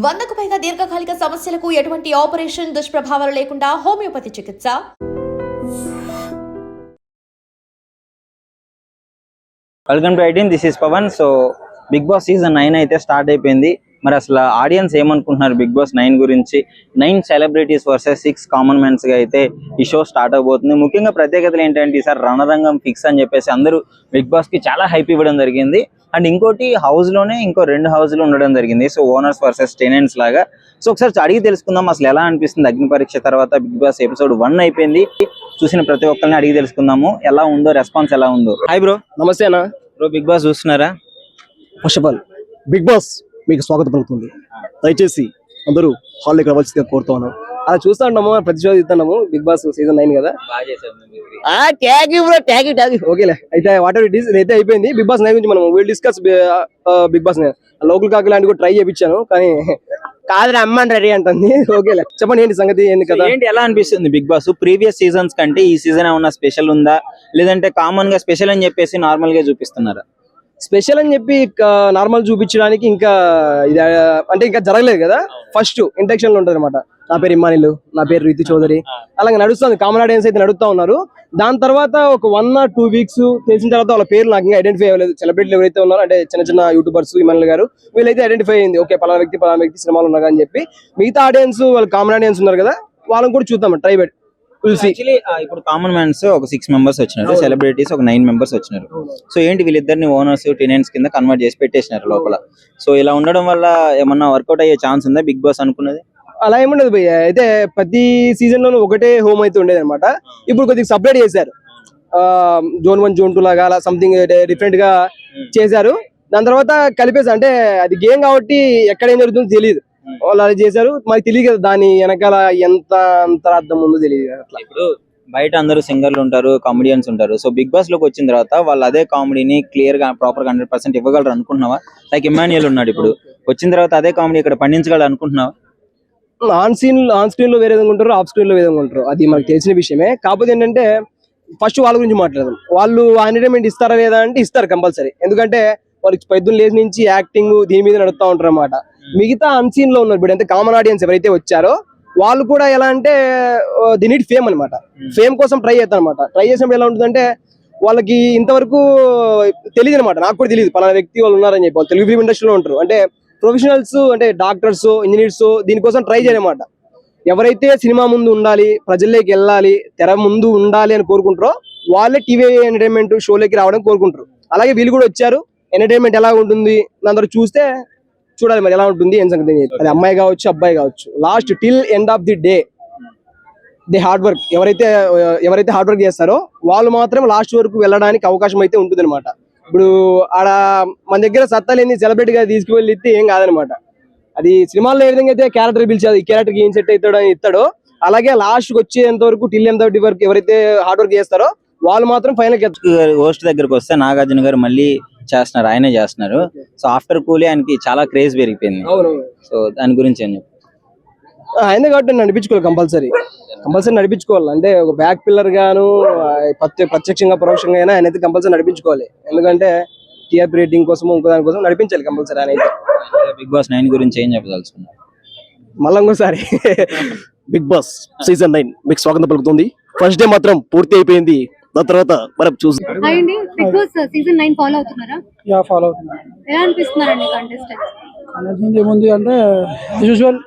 100కు పైగా దీర్ఘకాలిక సమస్యలకు ఎటువంటి ఆపరేషన్ దుష్ప్రభావాలు లేకుండా హోమియోపతి చికిత్స. వెల్కమ్ టు ఐటీన్. This is Pavan. So Bigg Boss season 9 అయితే స్టార్ట్ అయిపోయింది. మరి అసలు ఆడియన్స్ ఏమనుకుంటున్నారు బిగ్ బాస్ 9 గురించి? 9 సెలబ్రిటీస్ వర్సెస్ 6 కామన్ మ్యాన్స్ గా అయితే ఈ షో స్టార్ట్ అవబోతుంది. ముఖ్యంగా ప్రత్యేకతలు ఏంటంటే ఈసారి రణరంగం ఫిక్స్ అని చెప్పేసి అందరూ బిగ్ బాస్ కి చాలా హైప్ ఇవ్వడం జరిగింది. అండ్ ఇంకోటి హౌస్ లోనే ఇంకో 2 హౌస్లు ఉండడం జరిగింది. సో ఓనర్స్ వర్సెస్ టెనెంట్స్ లాగా. సో ఒకసారి అడిగి తెలుసుకుందాం అసలు ఎలా అనిపిస్తుంది. అగ్ని పరీక్ష తర్వాత బిగ్ బాస్ ఎపిసోడ్ 1 అయిపోయింది. చూసిన ప్రతి ఒక్కరిని అడిగి తెలుసుకుందాము ఎలా ఉందో, రెస్పాన్స్ ఎలా ఉందో. Hi bro. నమస్తే అన్న. బ్రో బిగ్ బాస్ చూస్తున్నారా? First of all Bigg Boss మీకు స్వాగతం పలుకుతుంది. దయచేసి అందరూ హాల్లోకి రావాల్సిందిగా కోరుతాను. అలా చూస్తా ఉన్నాము, ప్రతి షో చూస్తున్నాము. బిగ్ బాస్ సీజన్ 9 కదా. ఓకేలే అయితే వాట్ ఎవర్ ఇట్ ఈస్ అయితే అయిపోయింది. బిగ్ బాస్ 9 గురించి మనం will discuss Bigg Boss. Local కాకి లాంటి కూడా ట్రై చేయించాను కానీ కాదు అమ్మ రెడీ అంటుంది. ఓకేలే చెప్పండి ఏంటి సంగతి, ఏంటి కదా, ఏంటి ఎలా అనిపిస్తుంది బిగ్ బాస్? ప్రీవియస్ సీజన్స్ కంటే ఈ సీజన్ ఏమన్నా స్పెషల్ ఉందా, లేదంటే కామన్ గా స్పెషల్ అని చెప్పేసి నార్మల్ గా చూపిస్తున్నారా? స్పెషల్ అని చెప్పి నార్మల్ చూపించడానికి ఇంకా ఇది అంటే ఇంకా జరగలేదు కదా. ఫస్ట్ ఇంటెక్షన్ లో ఉంటుంది అనమాట. నా పేరు ఇమ్మానిలు, నా పేరు రీతి చౌదరి, అలాగే నడుస్తుంది. కామన్ ఆడియన్స్ అయితే నడుస్తూ ఉన్నారు. దాని తర్వాత ఒక 1 or 2 weeks తెలిసిన తర్వాత వాళ్ళ పేరు నాకు ఇంకా ఐడెంటిఫై అవ్వలేదు. సెలబ్రిటీలు ఎవరైతే ఉన్నారో అంటే చిన్న చిన్న యూట్యూబర్స్ ఇమ్మానిల్ గారు వీళ్ళైతే ఐడెంటిఫై అయింది. ఓకే పలానా వ్యక్తి సినిమాలు ఉన్నారు అని చెప్పి. మిగతా ఆడియన్స్ వాళ్ళు కామన్ ఆడియన్స్ ఉన్నారు కదా, వాళ్ళని కూడా చూద్దాం ట్రై పెట్టి. ఇప్పుడు కామన్ మ్యాన్స్ ఒక 6 మెంబర్స్ వచ్చినారు, సెలబ్రిటీస్ ఒక 9 మెంబర్స్ వచ్చినారు. సో ఏంటి వీళ్ళిద్దరిని ఓనర్స్ టెనెంట్స్ కింద కన్వర్ట్ చేసి పెట్టేసినారు లోపల. సో ఇలా ఉండడం వల్ల ఏమన్నా వర్కౌట్ అయ్యే ఛాన్స్ ఉందా బిగ్ బాస్ అనుకున్నది? అలా ఏముండదు భయ్య. అయితే ప్రతి సీజన్ లోనూ ఒకటే హోమ్ అయితే ఉండేది అనమాట. ఇప్పుడు కొద్దిగా సపరేట్ చేశారు. Zone 1 Zone 2 లాగా అలా సంథింగ్ డిఫరెంట్ గా చేశారు. దాని తర్వాత కలిపేసి, అంటే అది గేమ్ కాబట్టి ఎక్కడ ఏం జరుగుతుందో తెలియదు. వాళ్ళు అలా చేశారు. మనకి తెలియదు కదా దాని వెనకాల ఎంత అంతరార్థం ఉందో తెలియదు. అట్లా ఇప్పుడు బయట అందరూ సింగర్లు ఉంటారు, కామెడియన్స్ ఉంటారు. సో బిగ్ బాస్ లోకి వచ్చిన తర్వాత వాళ్ళు అదే కామెడీని క్లియర్ గా ప్రాపర్ గా 100% ఇవ్వగలరు అనుకుంటున్నావా? లైక్ ఇమ్మాన్యుయల్ ఉన్నాడు, ఇప్పుడు వచ్చిన తర్వాత అదే కామెడీ ఇక్కడ పండించగలరు అనుకుంటున్నావా? ఆన్ స్క్రీన్ లో వేరే విధంగా ఉంటారు, ఆఫ్ స్క్రీన్ లో వేరే ఉంటారు. అది మనకు తెలిసిన విషయమే. కాకపోతే ఏంటంటే ఫస్ట్ వాళ్ళ గురించి మాట్లాడదాం. వాళ్ళు ఎంటర్టైన్మెంట్ ఇస్తారా లేదా అంటే ఇస్తారు కంపల్సరీ. ఎందుకంటే వాళ్ళకి పొద్దున్న లేచి నుంచి యాక్టింగ్ దీని మీద నడుస్తూ ఉంటారు అన్నమాట. మిగతా అన్సీన్ లో ఉన్నారు ఇప్పుడు అంటే కామన్ ఆడియన్స్ ఎవరైతే వచ్చారో వాళ్ళు కూడా ఎలా అంటే ది నీడ్ ఫేమ్ అనమాట. ఫేమ్ కోసం ట్రై చేస్తారు అనమాట. ట్రై చేసినప్పుడు ఎలా ఉంటుందంటే వాళ్ళకి ఇంతవరకు తెలియదు అనమాట. నాకు కూడా తెలియదు పలానా వ్యక్తి వాళ్ళు ఉన్నారని చెప్పి. వాళ్ళు తెలుగు ఫిల్మ్ ఇండస్ట్రీలో ఉంటారు. అంటే ప్రొఫెషనల్స్, అంటే డాక్టర్స్, ఇంజనీర్స్ దీనికోసం ట్రై చేయనమాట. ఎవరైతే సినిమా ముందు ఉండాలి, ప్రజల్లోకి వెళ్ళాలి, తెర ముందు ఉండాలి అని కోరుకుంటారో వాళ్ళే టీవీ ఎంటర్టైన్మెంట్ షోలోకి రావడం కోరుకుంటారు. అలాగే వీళ్ళు కూడా వచ్చారు. ఎంటర్టైన్మెంట్ ఎలా ఉంటుంది అందరూ చూస్తే చూడాలి మరి ఎలా ఉంటుంది ఏం సంగతి. అది అమ్మాయి కావచ్చు, అబ్బాయి కావచ్చు, last till end of the day the hard work ఎవరైతే హార్డ్ వర్క్ చేస్తారో వాళ్ళు మాత్రం లాస్ట్ వరకు వెళ్ళడానికి అవకాశం అయితే ఉంటుంది అనమాట. ఇప్పుడు ఆడ మన దగ్గర సత్తా లేని సెలబ్రిటీగా తీసుకువెళ్ళి ఏం కాదనమాట. అది సినిమాల్లో ఏ విధంగా అయితే క్యారెక్టర్ పిలిచారు, ఈ క్యారెక్టర్కి ఏం సెట్ అవుతాడో అని ఇస్తాడో అలాగే లాస్ట్కి వచ్చేంత వరకు టిల్ ఎంత వరకు ఎవరైతే హార్డ్ వర్క్ చేస్తారో వాళ్ళు మాత్రం ఫైనల్ హోస్ట్ దగ్గరకు వస్తే నాగార్జున గారు మళ్ళీ చేస్తున్నారు, ఆయనే చేస్తున్నారు. సో ఆఫ్టర్ కూలీ ఆయనకి చాలా క్రేజ్ పెరిగిపోయింది. సో దాని గురించి ఏం చెప్పు? ఆయన కాబట్టి నడిపించుకోవాలి, కంపల్సరీ నడిపించుకోవాలి. అంటే ఒక బ్యాక్ పిల్లర్ గాను ప్రత్యక్షంగా పరోక్షంగా అయినా ఆయన అయితే కంపల్సరీ నడిపించుకోవాలి. ఎందుకంటే టీఆర్పీ రేటింగ్ కోసం ఇంకో దానికోసం నడిపించాలి కంపల్సరీ. ఆయన అయితే బిగ్ బాస్ 9 గురించి ఏం చెప్పదలుచుకున్నారు? మళ్ళీ ఇంకోసారి బిగ్ బాస్ సీజన్ 9 మీకు స్వాగతం పలుకుతుంది. ఫస్ట్ డే మాత్రం పూర్తి అయిపోయింది. దాని తర్వాత మనం చూస్తాం. బిగ్ బాస్ సీజన్ 9 ఫాలో అవుతున్నారా? యా ఫాలో అవుతున్నా. ఎలా అనిపిస్తున్నారండి కంటెస్టెంట్స్? అనేది ఏముంది అంటే యూజువల్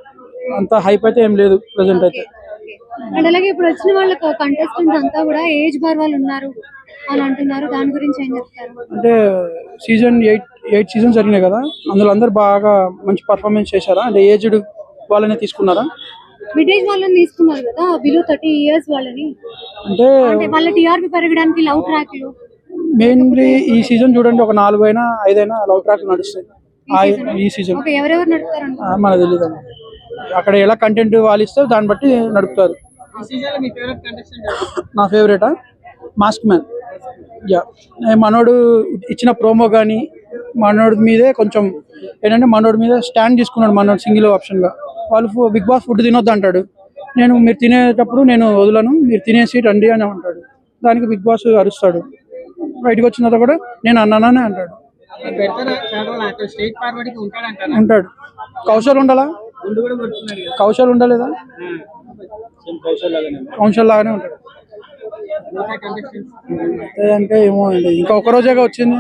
అంత హైప్ అయితే ఏం లేదు ప్రెసెంట్ అయితే. అండ్ అలాగే ఇప్పుడు వచ్చిన వాళ్ళకి కంటెస్టెంట్స్ అంతా కూడా ఏజ్ బార్ వాళ్ళు ఉన్నారు అని అంటున్నారు. దాని గురించి ఏం చెప్తారు? అంటే సీజన్ 8 సీజన్స్ జరిగినాయి కదా, అందులో అందరు బాగా మంచి పర్ఫార్మెన్స్ చేశారా? అంటే ఏజ్డ్ వాళ్ళని తీసుకున్నారా? మిడ్ ఏజ్ వాళ్ళని తీసుకున్నారు కదా, బిలో 30 years వాళ్ళని. అంటే వాళ్ళ టీఆర్పీ పెరగడానికి లవ్ ట్రాక్లు మెయిన్లీ ఈ సీజన్ చూడండి, ఒక 4 అయినా 5 అయినా లవ్ ట్రాక్ నడుస్తాయి ఈ సీజన్. ఎవరెవరు నడుపుతారు మనకు తెలియదు. అక్కడ ఎలా కంటెంట్ వాళ్ళు ఇస్తారు దాన్ని బట్టి నడుపుతారు. నా ఫేవరెటా మాస్క్ మ్యాన్. యా, మనోడు ఇచ్చిన ప్రోమో కానీ మనోడి మీదే కొంచెం ఏంటంటే మనోడి మీద స్టాండ్ తీసుకున్నాడు. మనోడు సింగిల్ ఆప్షన్గా. వాళ్ళు బిగ్ బాస్ ఫుడ్ తినొద్దు అంటాడు. మీరు తినేటప్పుడు నేను వదలను, మీరు తినేసి రండి అని అంటాడు. దానికి బిగ్ బాస్ అరుస్తాడు. బయటకు వచ్చిన తర్వాత కూడా నేను అన్నానని అంటాడు. ఉంటాడు. కౌశల్ ఉండాలా? కౌశల్ ఉండలేదా? కౌశల్ లాగానే ఉంటాడు అంటే ఏమో అండి, ఇంకా ఒక రోజేగా వచ్చింది.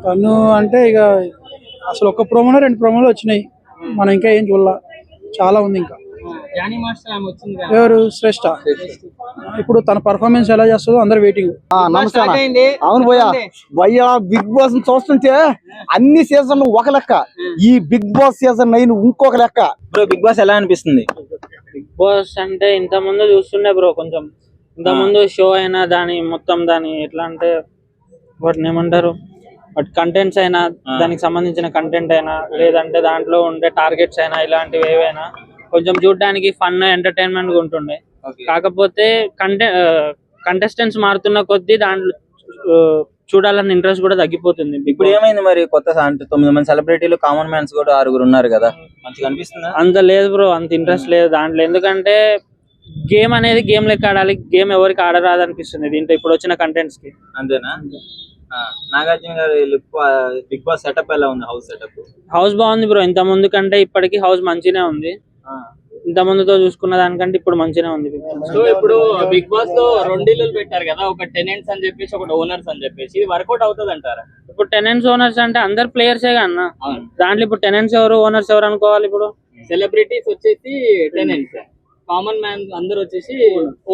తను అంటే ఇక అసలు ఒక ప్రోమోలో 2 ప్రోమోలు వచ్చినాయి, మనం ఇంకా ఏం చూడాల, చాలా ఉంది ఇంకా. ఎవరు? శ్రేష్ఠ. ఇప్పుడు తన పర్ఫార్మెన్స్ ఎలా చేస్తుందో అందరు వెయిటింగ్. నమస్కారం. అవును భయ్యా బిగ్ బాస్ చూస్తుంటే అన్ని సీజన్లు ఒక లెక్క, ఈ బిగ్ బాస్ సీజన్ 9 ఇంకొక లెక్క. బ్రో బిగ్ బాస్ ఎలా అనిపిస్తుంది? బిగ్ బాస్ అంటే ఇంత ముందు చూస్తుండే బ్రో, కొంచెం ఇంత ముందు షో అయినా దాని మొత్తం దాని ఎట్లా అంటే వాటిని ఏమంటారు, బట్ కంటెంట్స్ అయినా దానికి సంబంధించిన కంటెంట్ అయినా లేదంటే దాంట్లో ఉండే టార్గెట్స్ అయినా ఇలాంటివి ఏవైనా కొంచెం చూడడానికి ఫన్ ఎంటర్టైన్మెంట్ గా ఉంటుండే. కాకపోతే కంటెస్టెంట్స్ మారుతున్న కొద్దీ దాంట్లో చూడాలన్న ఇంట్రెస్ట్ కూడా తగ్గిపోతుంది. ఇప్పుడు ఏమైంది మరి? కొత్త అంటే 9 మంది సెలబ్రిటీలు, కామన్ మ్యాన్స్ కూడా 6 ఉన్నారు కదా, మంచిగా అనిపిస్తుందా? అంత లేదు బ్రో, అంత ఇంట్రెస్ట్ లేదు దాంట్లో. ఎందుకంటే గేమ్ అనేది గేమ్ లెక్క ఆడాలి, గేమ్ ఎవరికి ఆడరాదు అనిపిస్తుంది దీంట్లో ఇప్పుడు వచ్చిన కంటెంట్స్ కి. అంతేనా? నాగార్జున గారు బిగ్ బాస్ సెటప్ ఎలా ఉంది? హౌస్ సెటప్ హౌస్ బాగుంది బ్రో, ఇంత ముందు కంటే ఇప్పటికి హౌస్ మంచినే ఉంది. ఇంత ముందుతో చూసుకున్న దానికంటే ఇప్పుడు మంచిగా ఉంది. సో ఇప్పుడు బిగ్ బాస్ లో 2 ఇల్లులు పెట్టారు కదా, ఒక టెనెంట్స్ అని చెప్పేసి ఒకటి ఓనర్స్ అని చెప్పేసి, ఇది వర్కౌట్ అవుతుంది అంటారా? ఇప్పుడు టెనెంట్స్ ఓనర్స్ అంటే అందరు ప్లేయర్సే అన్న, దాంట్లో ఇప్పుడు టెనెంట్స్ ఎవరు ఓనర్స్ ఎవరు అనుకోవాలి? ఇప్పుడు సెలబ్రిటీస్ వచ్చేసి టెనెంట్స్, కామన్ మ్యాన్ అందరు వచ్చేసి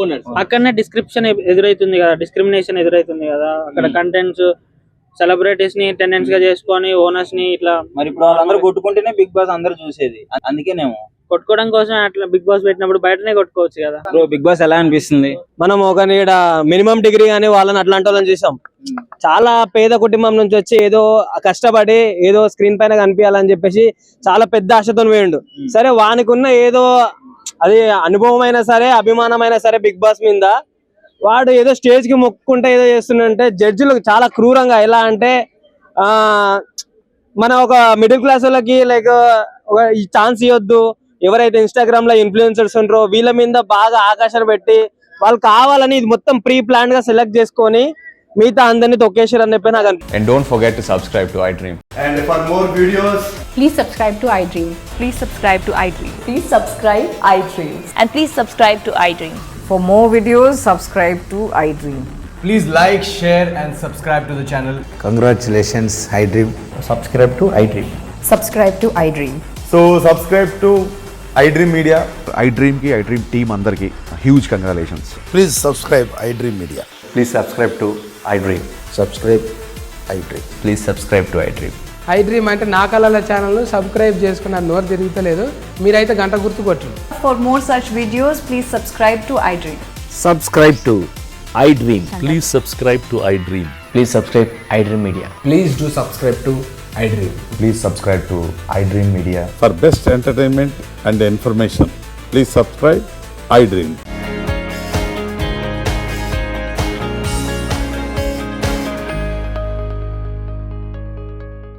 ఓనర్స్. అక్కడనే ఎదురైతుంది కదా, డిస్క్రిమినేషన్ ఎదురైతుంది కదా అక్కడ. కంటెంట్స్ సెలబ్రిటీస్ ని టెనెంట్స్ గా చేసుకొని ఓనర్స్ ని ఇట్లా, మరి ఇప్పుడు వాళ్ళందరూ కొట్టుకుంటేనే బిగ్ బాస్ అందరూ చూసేది, అందుకేనేమో కొట్టుకోవడం కోసం అట్లా బిగ్ బాస్ పెట్టినప్పుడు బయటనే కొట్టుకోవచ్చు కదా. బ్రో బిగ్ బాస్ ఎలా అనిపిస్తుంది? మనం ఒక మినిమం డిగ్రీ కానీ వాళ్ళని అట్లాంటి వాళ్ళని చూసాం. చాలా పేద కుటుంబం నుంచి వచ్చి ఏదో కష్టపడి ఏదో స్క్రీన్ పైన కనిపించాలని చెప్పేసి చాలా పెద్ద ఆశతో వేయండు. సరే వానికి ఉన్న ఏదో అది అనుభవం అయినా సరే, అభిమానం అయినా సరే బిగ్ బాస్ మీద, వాడు ఏదో స్టేజ్ కి మొక్కుంటే ఏదో చేస్తుండే. జడ్జిలు చాలా క్రూరంగా, ఎలా అంటే మన ఒక మిడిల్ క్లాస్ వాళ్ళకి లైక్ ఈ ఛాన్స్ ఇవ్వద్దు, ఎవరైతే ఇన్స్టాగ్రామ్ లో ఇన్ఫ్లుయెన్సర్స్ ఉంటారో వీళ్ళ మీద బాగా ఆకర్షణ పెట్టి వాళ్ళు కావాలని ఇది మొత్తం ప్రీ ప్లాన్ గా సెలెక్ట్ చేసుకొని మిగతా అందరినీ తొక్కేసారు అని చెప్పి నాకు అనిపిస్తుంది. And don't forget to subscribe to iDream. And for more videos, please subscribe to iDream. Please subscribe to iDream. Please subscribe iDream. And please subscribe to iDream. For more videos, subscribe to iDream. please like, share and subscribe to the channel. Congratulations iDream. Subscribe to iDream. Subscribe to iDream. So subscribe to iDream Media. iDream ki iDream team andarki huge congratulations. Please subscribe iDream Media. Please subscribe to iDream. Subscribe iDream. Please subscribe to iDream. iDream అంటే నా కళల channel subscribe చేసుకున్న నోరు తిరుగుతలేదు, మీరైతే గంట గుర్తు కొట్టండి. For more such videos, please subscribe to iDream. Subscribe to iDream. Please subscribe to iDream. Please subscribe iDream Media. Please do subscribe to iDream. Please subscribe to iDream Media. For best entertainment and information, please subscribe iDream.